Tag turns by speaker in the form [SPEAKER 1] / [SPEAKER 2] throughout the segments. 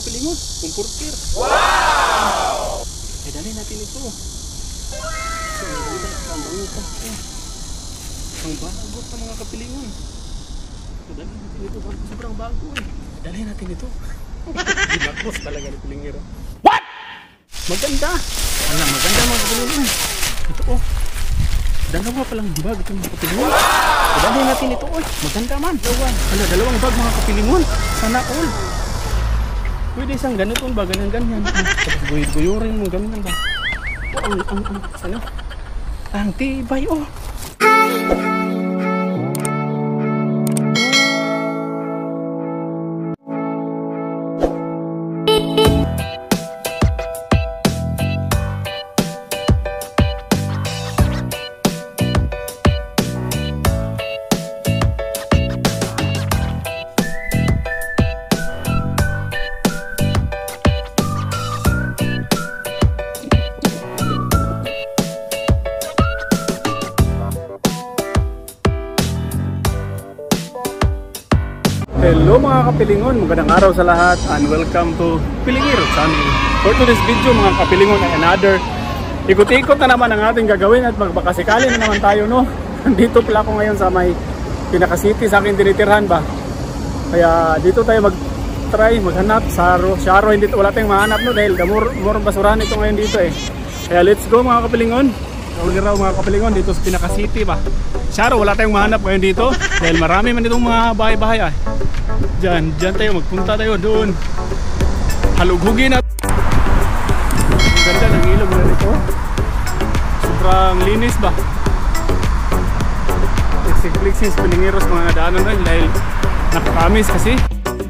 [SPEAKER 1] kapilingon. Comforter. Wow! Eh, dali natin ito. So, ang bago pa mga kapilingon. So, dali natin ito. Sobrang bago eh. Dali natin ito. Ginakos talaga ni Pilingero. What? Maganda. Alam, maganda mga kapilingon. Ito oh. Dalawa palang bag itong mga kapilingon. So, dali natin ito oh. Maganda man. Dalawang bag mga kapilingon. Sana all. Pwede isang ganitong ba, ganyan. Tapos guyurin mo, ganyan ba? Ano? Ang tibay, oh. Hello mga kapilingon, magandang araw sa lahat and welcome to Pilingero Channel. For today's video mga kapilingon ay another ikot-ikot na naman ang ating gagawin at magbakasikali na naman tayo no. Dito pala ako ngayon sa may pinaka-city sa akin tinitirhan ba. Kaya dito tayo mag-try, maghanap sa Sharo, hindi wala tayong mahanap no dahil more basurahan ito ngayon dito eh. Kaya let's go mga kapilingon. Raw mga kapilingon dito sa pinaka-city ba. Sharo, wala tayong mahanap ngayon dito dahil marami man itong mga bahay-bahay ah. Diyan tayo, magpunta tayo doon. Halughugin at ang ganda ng ilog na dito. Sobrang linis ba? Flexigs, Pilingeros mga nadaanan na dahil nakakamis kasi.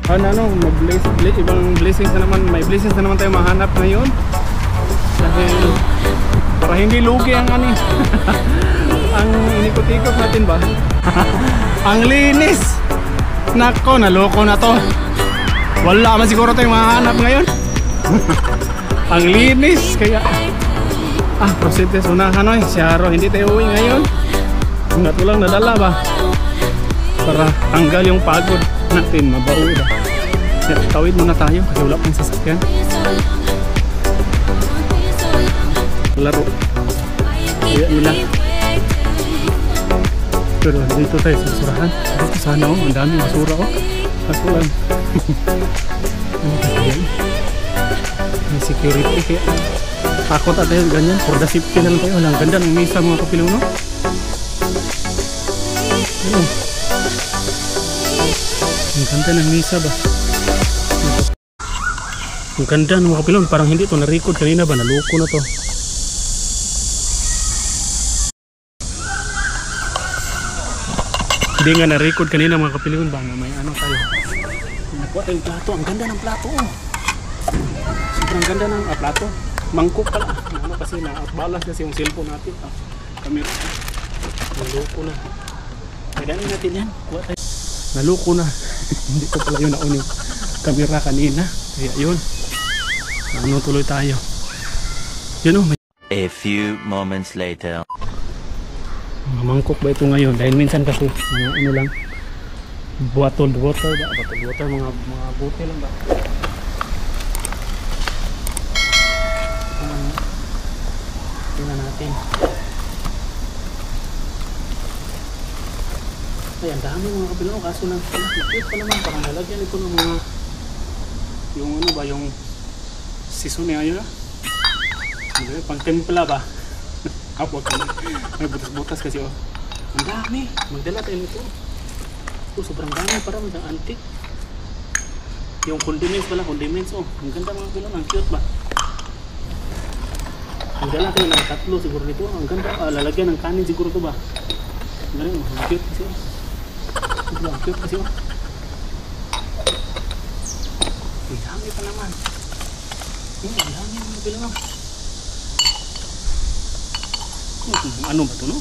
[SPEAKER 1] Ibang blessings na naman, may blessings na naman tayo mahanap ngayon. Dahil para hindi lugi ang ani. Ang inikot-ikot natin ba? Ang linis! Nako, naloko na to. Wala man siguro tayong mahanap ngayon. Ang linis. Kaya proceed tayo unahan oy. Sharo, hindi tayo uwi ngayon. Nga tulang nadala ba? Para tanggal yung pagod natin. Mabawi ba? Tawid muna tayo kasi wala pang sasakyan. Laro kaya nila. Pero dito tayo sa basurahan. Dito sana oh, ang daming basura oh. Kaso lang ano kasi yan? May security kaya takot at tayo ganyan. For the safety na lang tayo. Ang ganda ng mesa mga kapilaw no? Ano? Ang ganda ng mesa ba? Ang ganda ng mga kapilaw. Parang hindi to na-record kanina ba? Naloko na to. Hindi nga na-record kanina mga kapilingon ba na may ano tayo. Nakuha tayong plato. Ang ganda ng plato oh. Sobrang ganda ng plato. Mangkok pala. Ano kasi na-outbalance kasi yung cellphone natin. Camera. Naluko na. Kailangan natin yan. Kuha tayo. Naluko na. Hindi ko pala yun naon yung camera kanina. Kaya yun. Ano tuloy tayo. Yun oh.
[SPEAKER 2] A few moments later.
[SPEAKER 1] Mga mangkok ba ito ngayon? Dahil minsan kasi mga ano lang bottled water ba? Bottled water, mga buti lang ba? Tingnan natin. Ay, ang dami mga kabilang. Kaso lang, cute pa naman. Parang nalagyan ito ng mga yung ano ba, yung season niya yun pang templa ba? Kapag may butas-butas kasi oh. Ang dami. Magdala tayo nito. Sobrang dami para magdang antique. Yung condiments pala, condiments oh. Ang ganda mga pilon, ang cute ba? Magdala tayo ng tatlo siguro nito. Ang ganda, lalagyan ng kanin siguro to ba? Ang ganda, ang cute kasi oh. Ang cute kasi oh. Ang dami pa naman. Ang dami mga pilon oh. Ano ba ito no?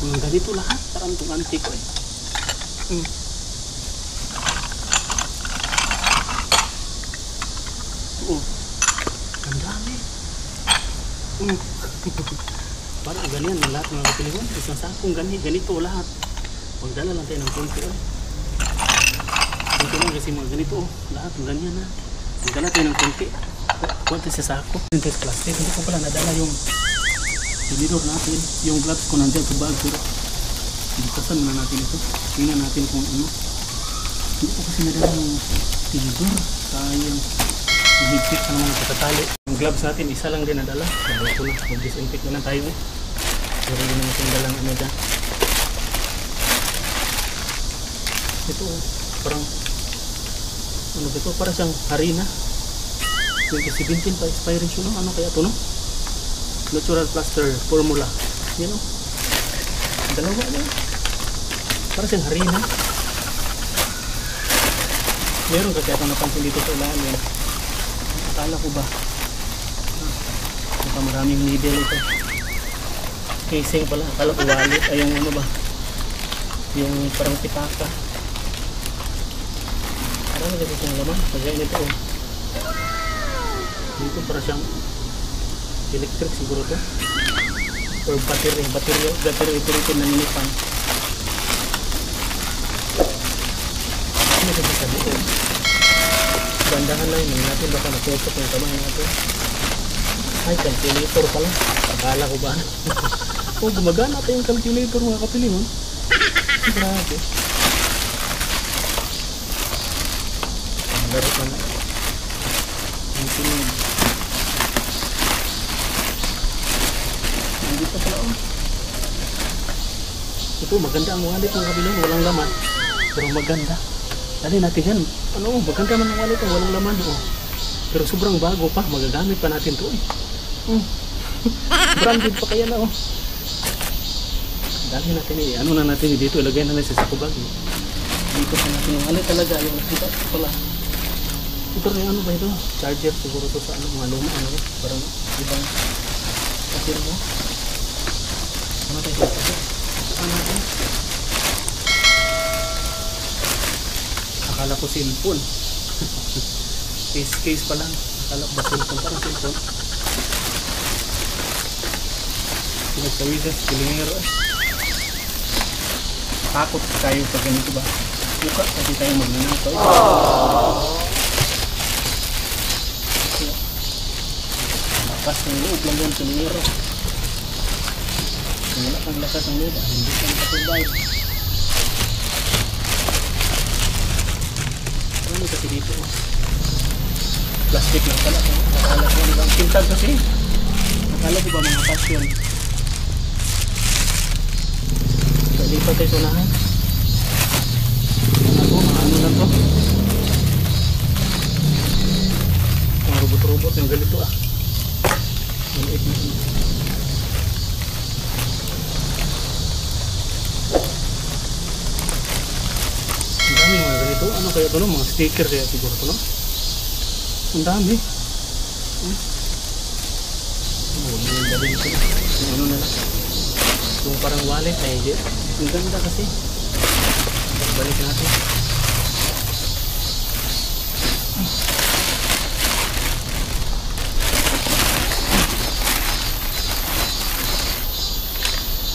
[SPEAKER 1] Mga ganito lahat. Parang itong antique eh. Oo. Ang dami. Parang ganyan ang lahat mga kapilingon. Isang sakong ganito lahat. Magdala lang tayo ng konti. konti lang kasi mga ganito oh. Lahat ng ganyan na. Nagdala tayo ng konti. Konti sa sako. Ito sa plastic. Hindi ko pala nadala yung tinidor natin. Yung gloves ko nandiyan sa bag. Pero butasan na natin ito. Tingnan natin kung ano. Hindi ko kasi nadala yung tinidor. Sayang. Higpit pa naman ang katatali. Yung gloves natin, isa lang din nadala. Sabi ko na, mag-disinfect na lang tayo eh. Pero hindi naman yung dalang ano dyan. Ito parang, ano ba ito? Parang siyang harina. 2017 pa expiration, no? Ano kaya ito, no? Natural plaster formula. Yan o. Dalawa na. Parang siyang harina. Meron kasi ako napansin dito sa ilalim. Akala ko ba maraming needle ito, casing pala. Akala ko wallet ay yung ano ba, yung parang pitaka. Parang kasi siyang laman kaya ito oh. Dito para siyang electric siguro to or battery ito naninipan. Ano kasi sabi ko bandahan lang yun natin, baka natusok yung kamay natin. Ay, calculator pala. Akala ko ba? Oh, gumagana pa yung calculator mga kapilingon. Grabe. Ang laro pa na. Ang piling. Hindi pa pala oh. Ito, maganda ang wallet mga kapilingon. Walang laman. Pero maganda. Dali natin yan. Ano, maganda man ang wallet ang walang laman oh. Pero sobrang bago pa. Magagamit pa natin ito eh. Branded pa kaya na oh. Dali natin eh. Ano na natin eh. Dito ilagay na natin sa sakubag eh. Dito pa natin yung wallet talaga. Yung nakita pala. Ito rin ano ba ito? Charger siguro to sa ano, mga luma ano. Parang ibang pasir mo. Ano tayo sa charger? Ano natin? Akala ko cellphone. Case pa lang. Akala ko ba cellphone? Parang cellphone. Pinagsawisan, pilingero eh. Takot tayo sa ganito ba? Suka kasi tayo magnanakaw. Lakas ng loob lang doon, pilingero. Wala kang lakas ng loob, hindi ka nakatubay. Ano kasi dito? Plastic lang pala. Akala ko ibang pintag kasi. Akala ko ba mga passion? Lipat tayo unahan. Ano na to? Mga robot-robot yung galito ah. Maliit na ito. Ang dami mga galito. Ano kaya ito no? Mga sticker kaya siguro ito no? Ang dami. Yung dali nito. Yung ano na lang. Yung parang wallet ay hindi. Ang ganda kasi. Balik natin.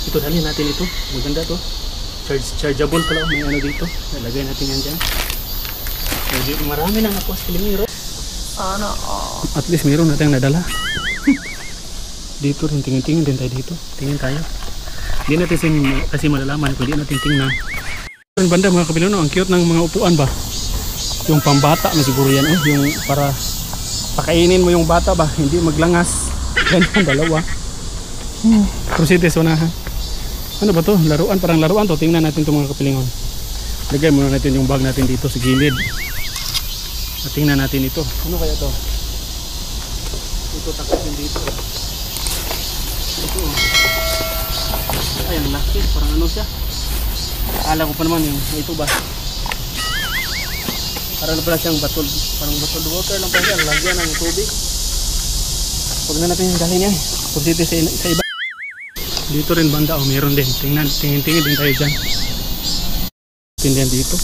[SPEAKER 1] Ito dali natin ito. Maganda to. Chargeable pala. May ano dito. Nalagay natin yan dyan. Marami na nakuha sa Pilingiro. At least meron natin nadala. Dito rin. Tingin-tingin din tayo dito. Tingin tayo. Hindi natin kasi malalaman kung hindi natin tingnan. Yung banda mga kapilingon, ang cute ng mga upuan ba? Yung pambata na siguro yan. Yung para pakainin mo yung bata ba? Hindi maglangas. Ganyan, dalawa. Proceed sa unahan. Ano ba to? Laruan, parang laruan to. Tingnan natin itong mga kapilingon. Lagay muna natin yung bag natin dito sa gilid. At tingnan natin ito. Ano kaya to? Ito takot din dito. Ito. Ay, ang laki. Parang ano siya. Akala ko pa naman yung ito ba. Parang pala siyang batol. Parang batol water lang pa siya. Lagyan ng tubig. Huwag na natin yung dali niya. Pagdito sa iba. Dito rin banda. Oh, meron din. Tingin din tayo dyan. Tingin dito.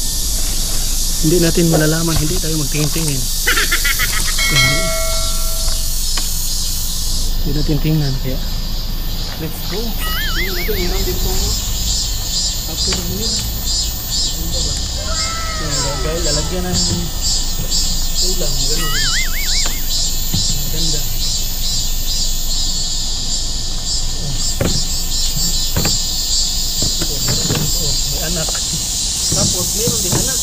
[SPEAKER 1] Hindi natin malalaman. Hindi tayo magtingin-tingin. Hindi natin tingnan. Kaya let's go. Hindi natin meron din itong after the minute. Lalagay lagyan ng ulam, gano'n. Ganda. May anak. Tapos meron din anak.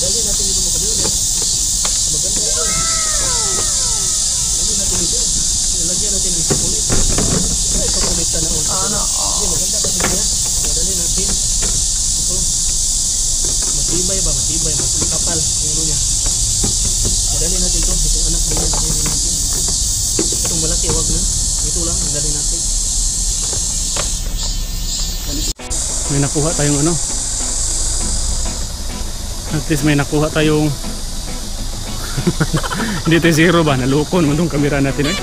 [SPEAKER 1] Dali natin ito mga kabiulit. Maganda ito. Dali natin ito. Lagyan natin ng chocolate. Ay, chocolate na ulit. Maganda kasi niya. Dali natin. Ito. Matibay ba? Matibay. Mas kapal. Yung ano niya. Dali natin ito. Itong anak niya. Dali natin. Itong malaki. Huwag na. Ito lang. Dali natin. May nakuha tayong ano. At least may nakuha tayong hindi tayo zero ba? Naloko naman itong camera natin eh.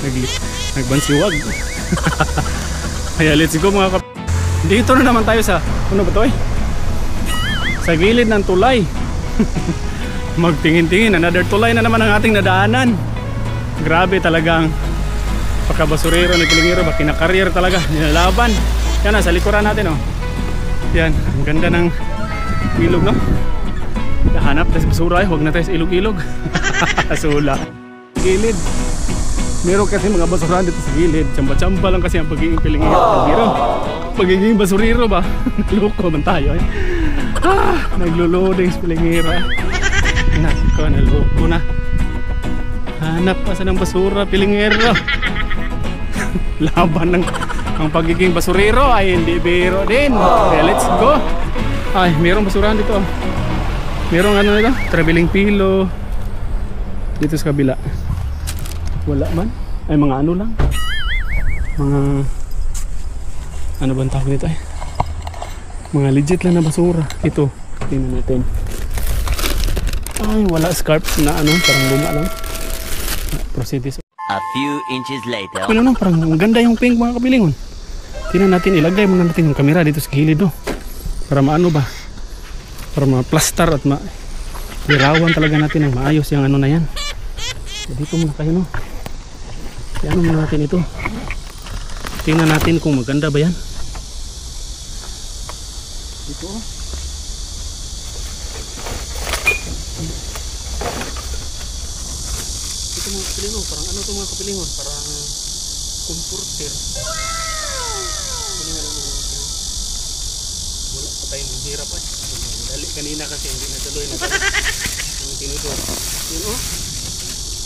[SPEAKER 1] Nagbansiwag. Kaya let's go mga kap... Dito na naman tayo sa ano ba ito eh? Sa gilid ng tulay. Magtingin-tingin. Another tulay na naman ang ating nadaanan. Grabe talagang pagkabasurero ni Pilingiro ba? Kinakareer talaga. Nilalaban. Yan na sa likuran natin oh. Yan. Ang ganda ng ilog no? Hanap tayo sa basura eh. Huwag na tayo sa ilog-ilog. Sula. Gilid. Meron kasi mga basura dito sa gilid. Tsamba-tsamba lang kasi ang pagiging Pilingiro. Pagiging basurero ba? Naluko man tayo eh. Naglo-loading sa Pilingiro eh. Nako, naluko na. Hanap pa sa ng basura Pilingiro. Laban ng ang pagiging basurero ay hindi biro din. Okay, let's go. Ay, merong basurahan dito. Merong ano nito? Traveling pillow. Dito sa kabila. Wala man. Ay, mga ano lang. Mga ano bang tawag nito eh? Mga legit lang na basura. Ito. Tingnan natin. Ay, wala scarps na ano. Parang luma lang. Proceed this.
[SPEAKER 2] A few inches later.
[SPEAKER 1] Ano no, parang maganda yung pink mga kapilingon. Tingnan natin, ilagay muna natin yung camera dito sa gilid oh. Para maano ba? Para ma-plaster at lirawan talaga natin ng maayos yung ano na yan. So, dito muna kayo no. Ano muna natin ito. Tingnan natin kung maganda ba yan. Ito oh. Ito mga kapilingon, parang ano ito mga kapilingon? Parang comforter. Wala pa tayong hirap eh. Dali kanina kasi hindi natuloy na ang tinudor. Yun oh.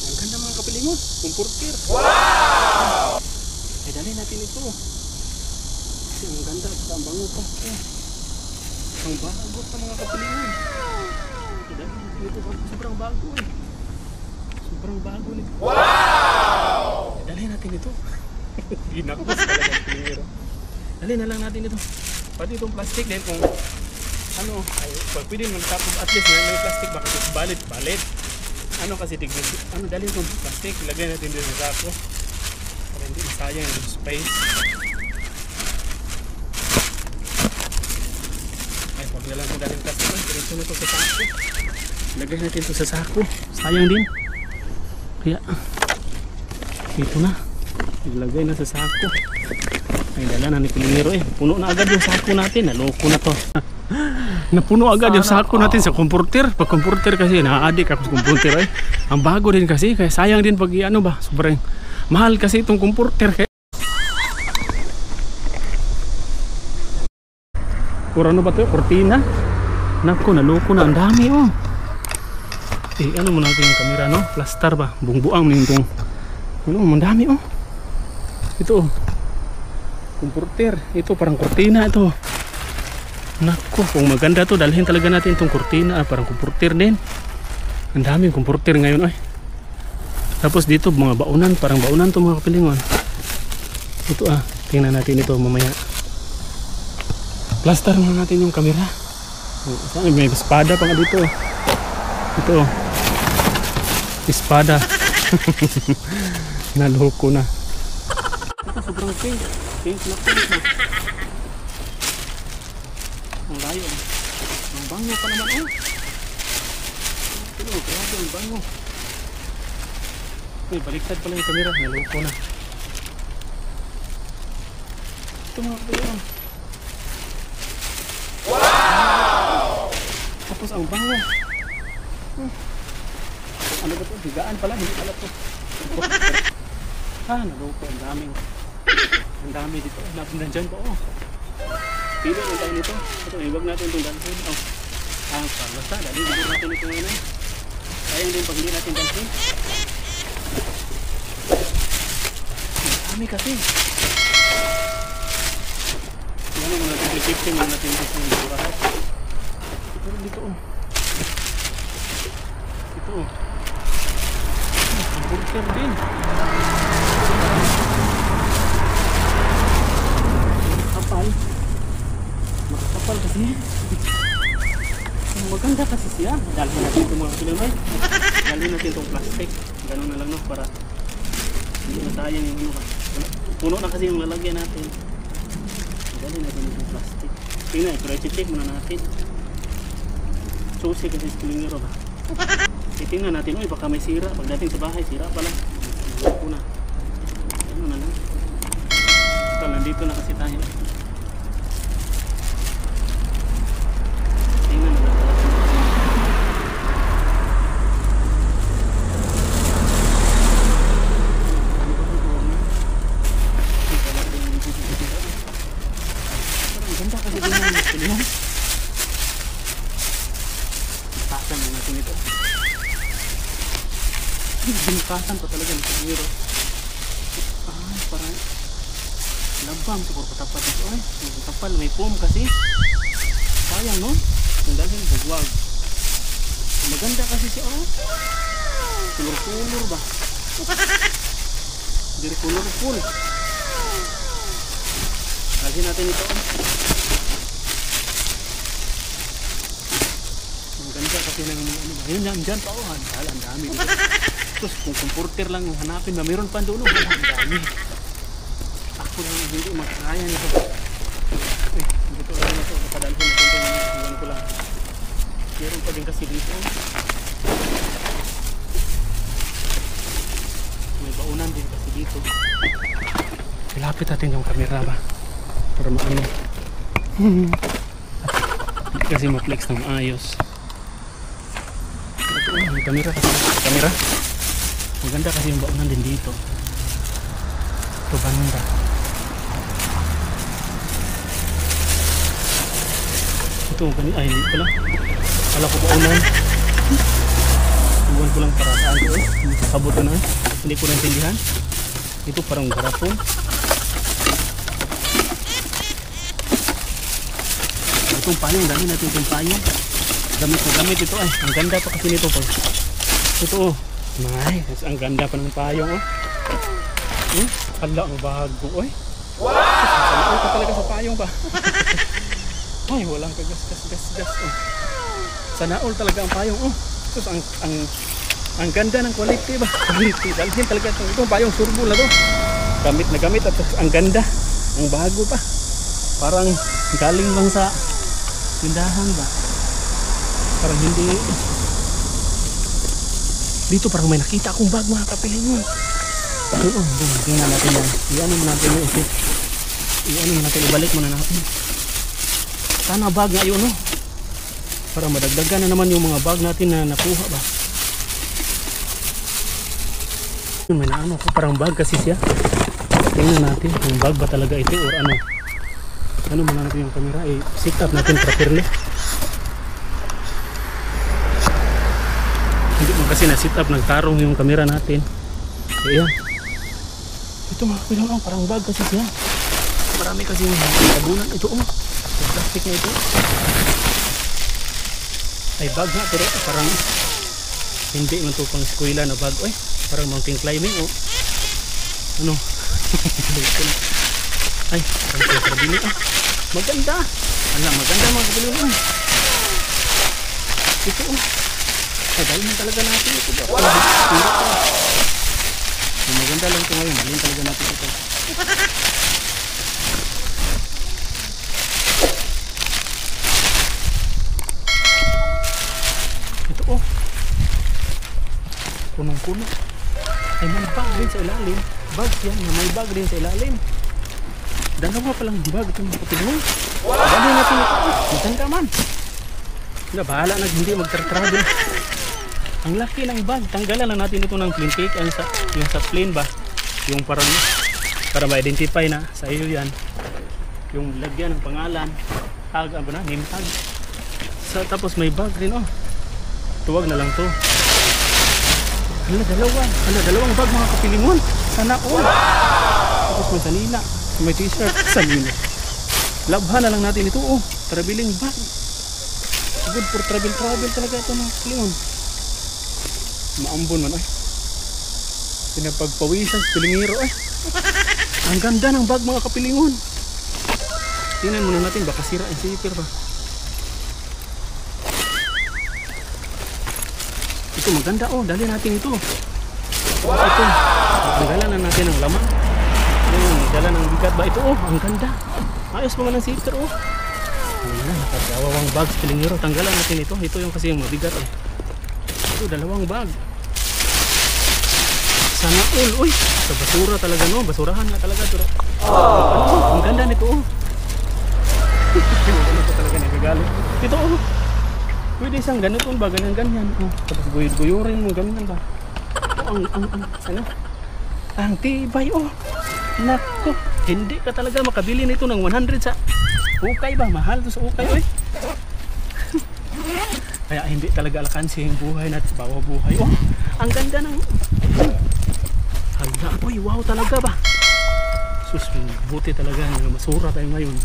[SPEAKER 1] Ang ganda mga kapilingon. Comforter. Wow! Ay dali natin ito. Kasi ang ganda at ang bango pa. Ang bago pa mga kapilingon. Ay dali natin ito. Sobrang bago eh. Sobrang bago nito. Wow! Ay dali natin ito. Ginakos talaga ang Pilingiro. Dali na lang natin ito. Pati itong plastic din kung ano, ay pwede naman tapos at least may plastic baka balit. Ano kasi tignan, ano dali itong plastic, ilagay natin din sa sako para hindi masayang yung space. Ay, huwag na lang mo dali yung plastic, diretso na ito sa sako. Ilagay natin ito sa sako, sayang din. Kaya, ito na, ilagay na sa sako. Ay dala na ni Pilingiro eh. Puno na agad yung sako natin. Naloko na to. Napuno agad yung sako natin sa comforter. Pag comforter kasi na-addict ako sa comforter eh. Ang bago din kasi. Kaya sayang din pag ano ba. Sobrang mahal kasi itong comforter. Kaya ano ba ito? Cortina. Nako, naloko na. Ang dami oh. Eh ano mo natin yung camera no? Plaster ba? Bungbuang mo yung ano, ang dami oh. Ito oh. Comforter. Ito parang kurtina ito. Nako, kung maganda to dalhin talaga natin itong kurtina. Parang comforter din. Ang daming comforter ngayon eh. Tapos dito mga baunan. Parang baunan to mga kapilingon. Ito ah. Tingnan natin ito mamaya. Plaster na natin yung camera. May espada pa nga dito. Ito. Espada. Naloko na. Ito sobrang pink. Pink na pink na. Ang layo. Ang bango pa naman oh. Ito, grabe ang bango. Uy, baliktad pala yung camera. Naloko na. Ito mga kapatid. Wow! Tapos ang bango. Ano ba ito? Higaan pala, hindi pala ito. Naloko. Ang dami dito. Nandyan pa, oh. Pili ang tayo nito. Ito, iwag natin itong dalhin. Oh. Basta, dali, siguro natin ito ngayon. Sayang din pag hindi natin dalhin. Ang dami kasi. Yan ang natin i-15 ang natin dito ng burahan. Pero dito, oh. Ito, oh. Ang burger din. Makakapal kasi. Maganda kasi siya. Dalhin natin itong mga pinamay. Dalhin natin itong plastic. Ganun na lang, no, para hindi na sayang yung ano. Puno na kasi yung lalagyan natin. Dalhin natin itong plastic. Tingnan, pero i-check muna natin. Susi kasi spilingero ba. Tingnan natin, uy, baka may sira. Pagdating sa bahay, sira pala. Ako na. Ano na lang. Ito, nandito na kasi tayo. Tingnan na lang. Ang ganda kasi din yung pilihan. Tasan mo natin ito. Binikasan pa talaga ng pagmiro. Parang labang siguro katapat ito. Ay, kapal, may foam kasi. Sayang, no? Ang dalhin, huwag. Maganda kasi siya, oh. Kulur-kulur ba? Hindi kulur-kulur. Dalhin natin ito, oh. Ang ganda kasi ng ano ba? Yun, dyan pa, oh. Ang dami. Tapos kung comforter lang yung hanapin ba, mayroon pa doon, oh. Ang dami. Ako lang hindi makakaya nito. Dito lang ito, napadalhin natin ito, iwan ko lang. Meron pa din kasi dito. May baunan din kasi dito. Ilapit natin yung camera ba para maano. Hindi kasi ma-flex ng ayos. Ito, may camera kasi. Camera. Maganda kasi yung baunan din dito. Ito banda. Ito ay hindi pala. Kala ko baunan. Iwan ko lang para saan ko eh. Sabot na. Hindi ko naintindihan. Ito parang garapon. Itong payong, dami natin itong payong. Gamit na gamit ito ay. Ang ganda pa kasi nito pag. Ito oh. Nice. Ang ganda pa ng payong oh. Kala ang bago oy. Wow! Sanay ka talaga sa payong pa. Ay, walang kagas-gas. Oh. Sana all talaga ang payong. Oh. Tapos ang ganda ng quality ba? Quality. Dalhin talaga itong payong surbol na to. Gamit na gamit at ang ganda. Ang bago pa. Parang galing lang sa tindahan ba? Parang hindi. Dito parang may nakita akong bag mga kapilingon. Tingnan natin yan. Iano mo natin yun. Iano mo natin. Ibalik muna natin. Sana bag nga yun, no? Para madagdagan na naman yung mga bag natin na nakuha ba. May naano ko. Parang bag kasi siya. Tingnan natin kung bag ba talaga ito or ano. Ano muna natin yung camera. Sit up natin properly. Hindi mo kasi na-sit up. Nagtarong yung camera natin. Ayan. Ito mga kapilang parang bag kasi siya. Marami kasi yung tabunan. Ito yung plastic na ito. Ay bag nga pero parang hindi man ito pang eskwela na bag. Ay parang mountain climbing o ano. Ay parang karabini maganda. Maganda mga kapilang. Ito Dalhin talaga natin ito ba? Maganda lang ito ngayon. Dalhin talaga natin ito. Ito punong-puno. Ay may bag din sa ilalim. Bag yan. May bag din sa ilalim. Dalawa palang bag. Ito mga kapilong. Dalhin natin ito. Maganda man. Na bahala na hindi magtra-travel. Ang laki ng bag. Tanggalan lang natin ito ng plain cake. Yung sa plain ba? Yung para ma-identify na sa iyo yan. Yung lagyan ng pangalan. Tag, ano na? Name tag. Tapos may bag rin oh. Tuwag na lang to. Dalawang bag mga kapilingon. Sana all. Tapos may sanina. May t-shirt. Sanina. Labhan na lang natin ito oh. Traveling bag. Good for travel talaga ito mga kapilingon. Maambon man ay. Pinapagpawisan sa pilingiro ay. Ang ganda ng bag mga kapilingon. Tingnan muna natin baka sira ang zipper ba. Ito maganda oh, dali natin ito. Ito, tanggalan na natin ang laman. Dala ng bigat ba ito oh, ang ganda. Ayos mga ng zipper oh. Ayan, nakagawawang bag pilingiro. Tanggalan natin ito. Ito yung kasi yung mabigat oh. Ito, dalawang bag. Sana all, uy. Sa basura talaga no, basurahan na talaga ito. Ano, ang ganda nito oh. Ano pa talaga nagagalit. Ito oh. Pwede isang ganitong ba, ganyan oh. Tapos guyurin mo, ganyan ba. Oh, sana. Ang tibay oh. Nako, hindi ka talaga makabili nito ng 100 sa ukay ba? Mahal to sa ukay oy. Kaya hindi talaga alkansi yung buhay natin, bawa buhay oh. Ang ganda ng hala, oy, wow talaga ba. Sus, buti talaga masura tayo ngayon.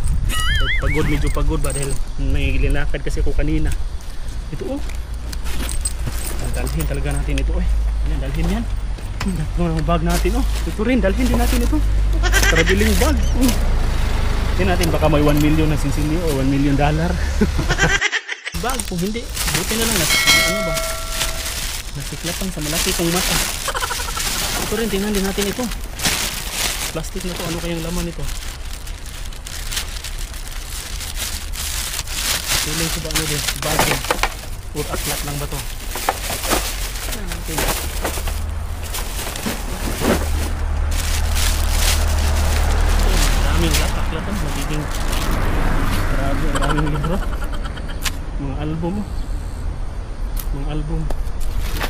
[SPEAKER 1] Pagod, medyo pagod ba dahil may linakad kasi ako kanina. Ito oh. Dalhin talaga natin ito eh. Ayan, dalhin yan. Ang bag natin oh. Ito rin, dalhin din natin ito. Traveling bag. Hindi natin baka may 1 million na sinsilyo o $1 million. Bag kung hindi, buti na lang ano ba? Nasiklapan sa malaki kong mata. Ito rin, tingnan din natin ito. Plastic na to, ano kayang laman ito? Feeling ko ba ano din? Bag din. Or aklat lang ba to? Maraming aklatan, magiging grabe, maraming libro. Mga album. Mga album.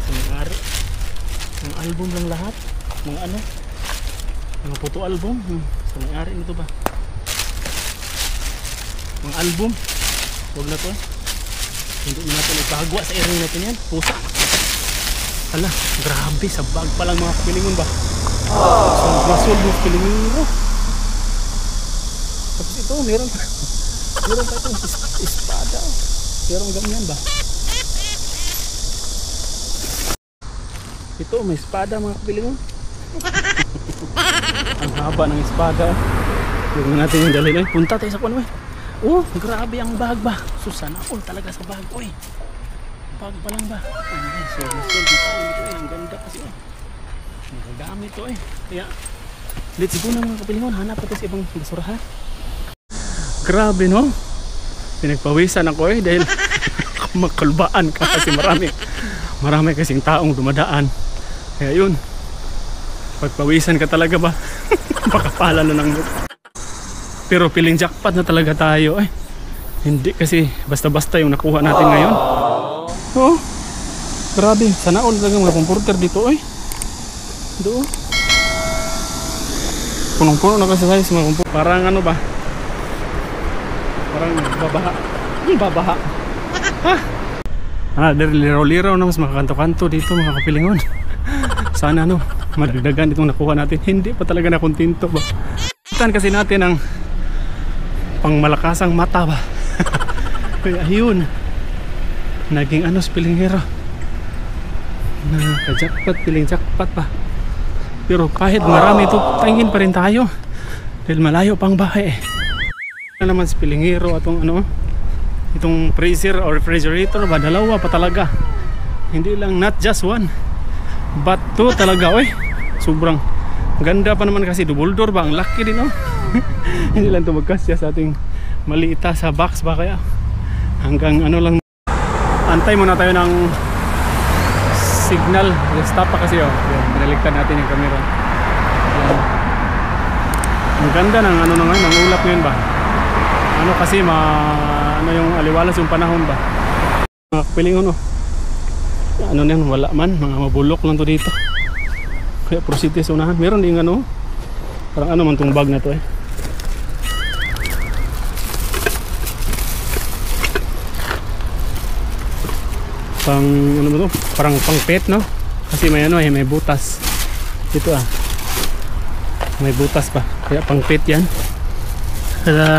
[SPEAKER 1] Sinangari. Mga album lang lahat. Mga ano? Mga photo album. Sinangari nito ba? Mga album. Huwag na to eh. Hindi na natin ipahagwa sa area natin yan. Pusa. Ala, grabe. Sa bag pa lang mga kapilingon ba? Sobrang mga kapilingon. Tapos ito, meron pa itong espada. Meron ganyan ba? Ito, may espada mga kapilingon. Ang haba ng espada. Huwag na natin yung dalhin. Punta tayo sa kuno eh. Oh, grabe ang bag ba? Susana all talaga sa bag. Oy, bag pa lang ba? Ay, sold dito eh. Ang ganda kasi oh. Magagamit to eh. Kaya, let's go na mga kapilingon. Hanap ito sa ibang basurahan. Grabe no? Pinagpawisan ako eh dahil makalbaan ka kasi marami kasing taong dumadaan. Kaya yun, pagpawisan ka talaga ba? Makapala na ng mukha. Pero piling jackpot na talaga tayo eh. Hindi kasi basta-basta yung nakuha natin ngayon. Oh, grabe. Sana all talaga mga comforter dito eh. Doon. Punong-puno na kasi tayo sa mga comforter. Parang ano ba? Parang babaha. Babaha. Ha? Liraw-liraw na mas makakanto-kanto dito mga kapilingon. Sana ano, madagdagan itong nakuha natin. Hindi pa talaga na kontento ba? Itan kasi natin ang pangmalakasang mata ba. Kaya yun, naging ano pilingero. Naka-jackpot, piling jackpot pa. Pero kahit marami ito, tingin pa rin tayo. Dahil malayo pang bahay eh. Na naman si pilingero atong ano, itong freezer or refrigerator ba, dalawa pa talaga. Hindi lang, not just one, but two talaga eh. Sobrang ganda pa naman kasi double door ba, ang laki din oh. Hindi lang ito magkasya sa ating maliita sa box ba, kaya hanggang ano lang. Antay muna tayo ng signal. Stop pa kasi oh. Yan, binaligtad natin yung camera. Yan. Ang ganda ng ano na ngayon, ng ulap ngayon ba. Ano kasi ano yung aliwalas yung panahon ba. Mga kapilingon oh. Ano na yan, wala man, mga mabulok lang to dito. Kaya proceed sa unahan. Meron din ano, parang ano man tong bag na to eh. Pang ano ba to? Parang pang pet no? Kasi may ano eh, may butas. Dito ah. May butas pa. Kaya pang pet yan. Kaya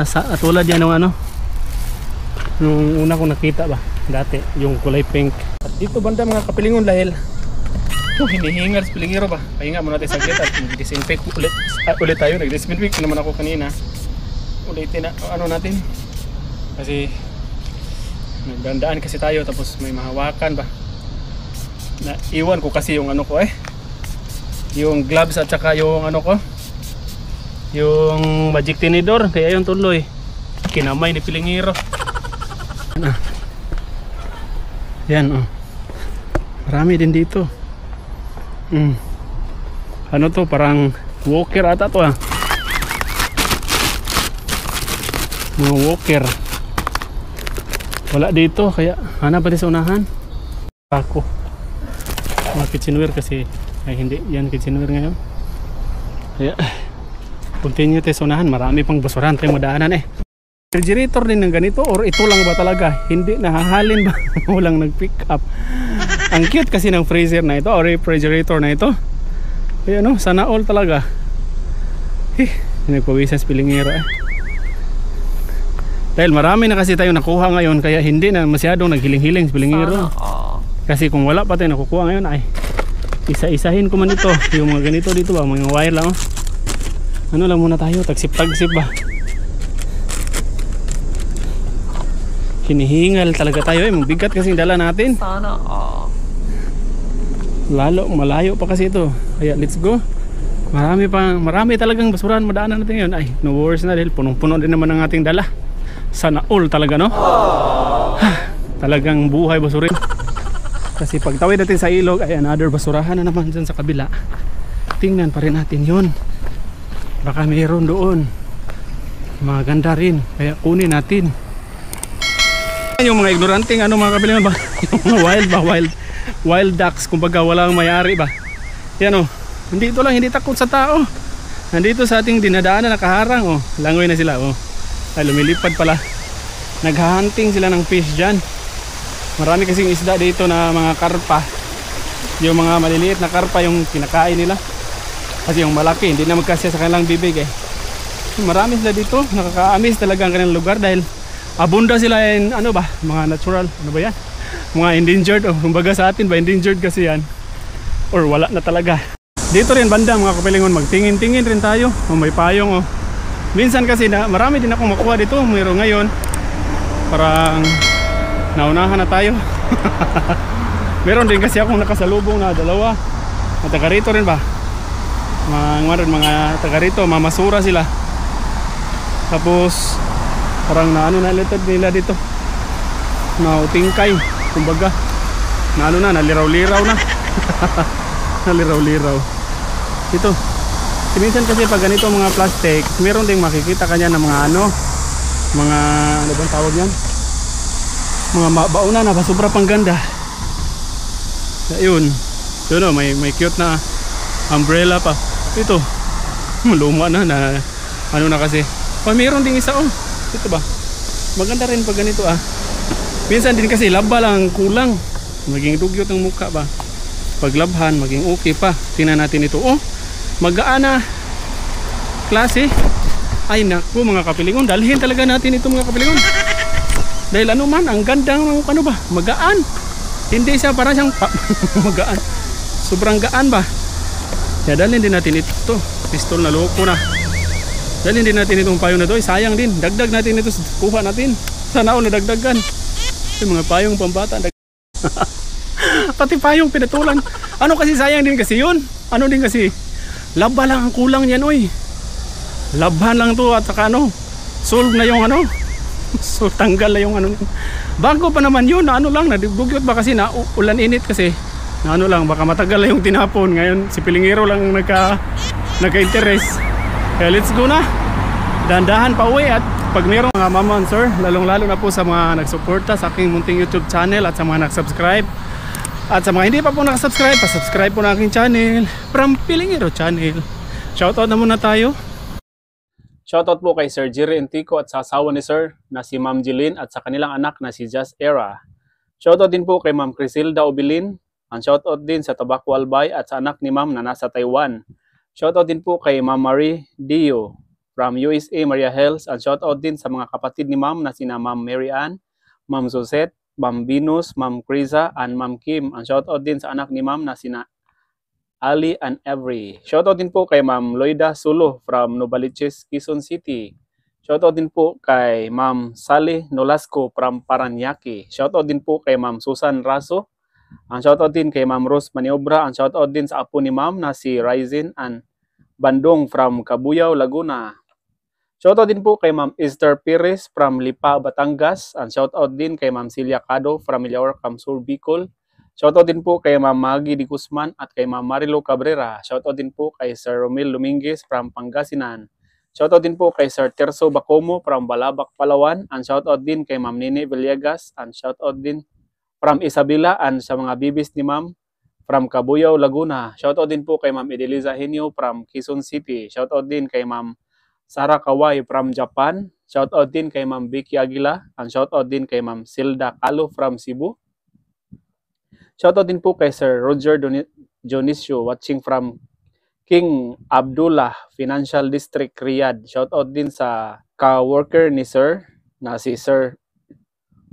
[SPEAKER 1] sa tulad yan ng ano. Nung una kong nakita ba dati, yung kulay pink. At dito banda mga kapilingon dahil hinihingal sa pilingero ba. Pahinga muna tayo saglit at mag-disinfect ulit tayo. Nag-disinfect naman ako kanina. Ulitin na ano natin. Kasi nagdandaan kasi tayo tapos may mahawakan ba. Na iwan ko kasi yung ano ko eh. Yung gloves at saka yung ano ko. Yung magic tinidor. Kaya yung tuloy. Kinamay ni pilingero. Yan oh. Marami din dito. Ano to, parang walker ata to ah. Mga walker. Wala dito kaya hanap pa din sa unahan. Ako mga kitchenware kasi ay hindi yan kitchenware ngayon. Kaya continue tayo sa unahan. Marami pang basurahan tayong madaanan eh. Refrigerator din ng ganito or ito lang ba talaga? Hindi nahahalin ba? Walang nag-pick up. Ang cute kasi ng freezer na ito or refrigerator na ito. Kaya no, sana all talaga. Nagpawisas pilingero eh. Dahil marami na kasi tayo nakuha ngayon kaya hindi na masyadong naghiling-hiling pilingero. Kasi kung wala pa tayo nakukuha ngayon ay isa-isahin ko man ito. Yung mga ganito dito ba, mga wire lang oh. Ano lang muna tayo, tagsip-tagsip ba. Hinihingal talaga tayo eh, mabigat kasi dala natin. Sana lalo malayo pa kasi ito. Kaya let's go. Marami talagang basurahan madaanan natin yun. Ay, no worries na dahil punong-puno din naman ang ating dala. Sana all talaga no. Talagang buhay basurin. Kasi pag tawid natin sa ilog ay another basurahan na naman dyan sa kabila. Tingnan pa rin natin yun. Baka mayroon doon. Maganda rin. Kaya kunin natin. Yung mga ignoranting ano mga kapilingon ba? Yung mga wild ducks kumbaga walang mayari ba? Yan oh. Nandito lang, hindi takot sa tao. Nandito sa ating dinadaanan nakaharang oh. Langoy na sila oh. Ay lumilipad pala. Naghahunting sila ng fish dyan. Marami kasing isda dito na mga karpa. Yung mga maliliit na karpa yung kinakain nila. Kasi yung malaki hindi na magkasya sa kanilang bibig eh. Marami sila dito. Nakaka-amaze talaga ang kanilang lugar dahil abunda sila in ano ba, mga natural, ano ba yan? Mga endangered, oh, kumbaga sa atin ba endangered kasi yan? Or wala na talaga. Dito rin banda mga kapilingon, magtingin-tingin rin tayo. Oh, may payong oh. Minsan kasi marami din akong makuha dito, mayroon ngayon. Parang naunahan na tayo. Meron din kasi akong nakasalubong na dalawa. At taga rito rin ba? Mga taga rito, mamasura sila. Tapos parang naano na litad nila dito. Nautingkay, kumbaga. Naano na, naliraw-liraw na. Naliraw-liraw. Ito. Minsan kasi pag ganito mga plastic, meron ding makikita kanya ng mga ano bang tawag yan? Mga bauna na ba, sobra pang ganda. Ayun. Yun o, may cute na umbrella pa. Ito. Luma na ano na kasi. Meron ding isa oh. Ito ba? Maganda rin pag ganito ah. Minsan din kasi laba lang kulang. Maging dugyot ang mukha ba. Pag labhan maging okay pa. Tingnan natin ito. Oh, magaan na klase. Ay naku mga kapilingon. Dalhin talaga natin ito mga kapilingon. Dahil ano man, ang ganda ng ano ba. Magaan. Hindi siya para siyang magaan. Sobrang gaan ba. Kaya dalhin din natin ito. Pistol na loko na. Dahil hindi natin itong payong na to, sayang din. Dagdag natin ito, kuha natin. Sana ako nadagdagan. Yung mga payong pambata. Pati payong pinatulan. Ano kasi sayang din kasi yun. Ano din kasi, laba lang ang kulang yan oy. Labhan lang to at saka ano, solve na yung ano. So tanggal na yung ano. Bago pa naman yun, ano lang, nadugyot ba kasi na ulan init kasi. Na ano lang, baka matagal na yung tinapon. Ngayon si Pilingero lang nagka-interest. Kaya let's go na. Dandahan pa uwi at pag mayroong mga mama and sir, lalong-lalo na po sa mga nagsuporta sa aking munting YouTube channel at sa mga nagsubscribe. At sa mga hindi pa po nakasubscribe, pa-subscribe po na aking channel, From Pilingiro Channel. Shoutout na muna tayo. Shoutout po kay Sir Jerry Antico at sa asawa ni Sir na si Ma'am Jeline at sa kanilang anak na si Just Era. Shoutout din po kay Ma'am Crisilda Obilin. Ang shoutout din sa Tabaco Albay at sa anak ni Ma'am na nasa Taiwan. Shoutout din po kay Ma'am Marie Dio from USA Maria Hills. Ang shoutout din sa mga kapatid ni Ma'am na sina Ma'am Mary Ann, Ma'am Suzette, Ma'am Venus, Ma'am Criza, and Ma'am Kim. Ang shoutout din sa anak ni Ma'am na sina Ali and Every. Shoutout din po kay Ma'am Loida Sulo from Novaliches, Quezon City. Shoutout din po kay Ma'am Sally Nolasco from Paranaque. Shoutout din po kay Ma'am Susan Raso. Ang shoutout din kay Ma'am Rose Maniobra. Ang shoutout din sa apo ni Ma'am na si Ryzen and Bandong from Cabuyao, Laguna. Shoutout din po kay Ma'am Esther Perez from Lipa, Batangas. And shoutout din kay Ma'am Celia Cado from Milaor, Camsur, Bicol. Shoutout din po kay Ma'am Maggie Di Guzman at kay Ma'am Marilo Cabrera. Shoutout din po kay Sir Romel Dominguez from Pangasinan. Shoutout din po kay Sir Terso Bacomo from Balabac, Palawan. And shoutout din kay Ma'am Nene Villegas. And shoutout din from Isabela and sa mga bibis ni Ma'am from Cabuyao, Laguna. Shoutout din po kay Ma'am Edeliza Henyo from Quezon City. Shoutout din kay Ma'am Sara Kawai from Japan. Shoutout din kay Ma'am Vicky Aguila. And shoutout din kay Ma'am Silda Calo from Cebu. Shoutout din po kay Sir Roger Dionisio watching from King Abdullah Financial District, Riyadh. Shoutout din sa ka-worker ni Sir na si Sir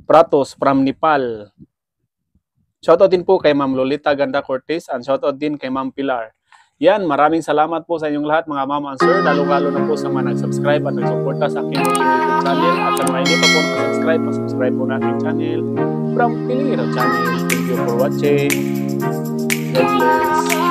[SPEAKER 1] Pratos from Nepal. Shoutout din po kay Ma'am Lolita Ganda Cortez and shoutout din kay Ma'am Pilar. Yan, maraming salamat po sa inyong lahat mga mama and sir, lalo-lalo na po sa mga nag-subscribe at nag-suporta sa aking YouTube channel. At sa mga hindi pa po nag-subscribe, pa-subscribe po na aking channel, From Pilingiro Channel. Thank you for watching. God bless.